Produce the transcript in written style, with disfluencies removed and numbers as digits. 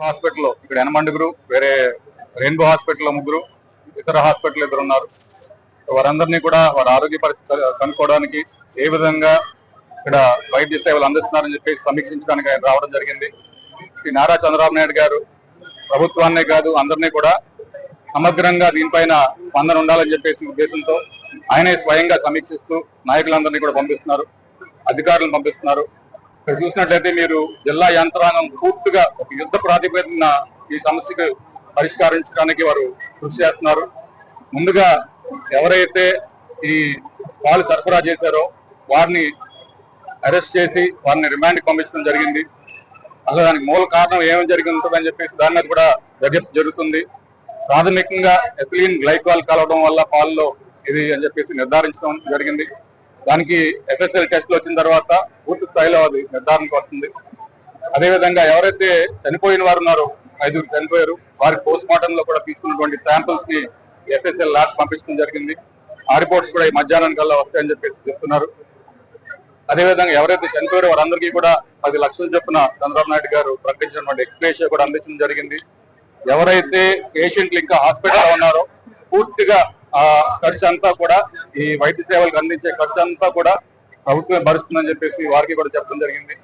హాస్పిటల్లో ఇక్కడ యనమండుగురు, వేరే రెయిన్బో హాస్పిటల్లో 3, ఇతర హాస్పిటల్ 2 ఉన్నారు. వారందరినీ కూడా వారి ఆరోగ్య పరిస్థితి కనుక్కోవడానికి ఏ విధంగా ఇక్కడ వైద్య సేవలు అందిస్తున్నారని చెప్పేసి సమీక్షించడానికి ఆయన రావడం జరిగింది. శ్రీ నారా చంద్రబాబు నాయుడు గారు ప్రభుత్వాన్నే కాదు అందరినీ కూడా సమగ్రంగా దీనిపైన స్పందన ఉండాలని చెప్పేసి ఉద్దేశంతో ఆయనే స్వయంగా సమీక్షిస్తూ నాయకులందరినీ కూడా పంపిస్తున్నారు, అధికారులను పంపిస్తున్నారు. ఇక్కడ చూసినట్లయితే మీరు జిల్లా యంత్రాంగం పూర్తిగా ఒక యుద్ధ ప్రాతిపదికన ఈ సమస్యకు పరిష్కరించడానికి వారు కృషి చేస్తున్నారు. ముందుగా ఎవరైతే ఈ పాలు సరఫరా చేశారో వారిని అరెస్ట్ చేసి వారిని రిమాండ్కి పంపించడం జరిగింది. అసలు దానికి మూల కారణం ఏమేమి జరిగి ఉంటుందని చెప్పేసి దాని మీద కూడా దర్యాప్తు జరుగుతుంది. ప్రాథమికంగా ఎథిలీన్ గ్లైకాల్ కలవడం వల్ల పాలలో ఇది అని చెప్పేసి నిర్ధారించడం జరిగింది. దానికి ఎఫ్ఎస్ఎల్ టెస్ట్లు వచ్చిన తర్వాత పూర్తి స్థాయిలో అది నిర్ధారణకు వస్తుంది. అదేవిధంగా ఎవరైతే చనిపోయిన వారు ఉన్నారో 5 చనిపోయారు, వారి పోస్ట్ మార్టం లో కూడా తీసుకున్నటువంటి శాంపుల్స్ ని ఎఫ్ఎస్ఎల్ ల్యాబ్ పంపించడం జరిగింది. ఆ రిపోర్ట్స్ కూడా ఈ మధ్యాహ్నం కల్లా వస్తాయని చెప్పేసి చెప్తున్నారు. అదేవిధంగా ఎవరైతే చనిపోయారో వారందరికీ కూడా 10 లక్షల చొప్పున చంద్రబాబు నాయుడు గారు ప్రకటించినటువంటి ఎక్స్‌గ్రేషియా కూడా అందించడం జరిగింది. ఎవరైతే పేషెంట్లు ఇంకా హాస్పిటల్లో ఉన్నారో పూర్తిగా ఆ ఖర్చు అంతా కూడా ఈ వైద్య సేవలకు అందించే ఖర్చు అంతా కూడా ప్రభుత్వమే భరిస్తుందని చెప్పేసి వారికి కూడా చెప్పడం జరిగింది.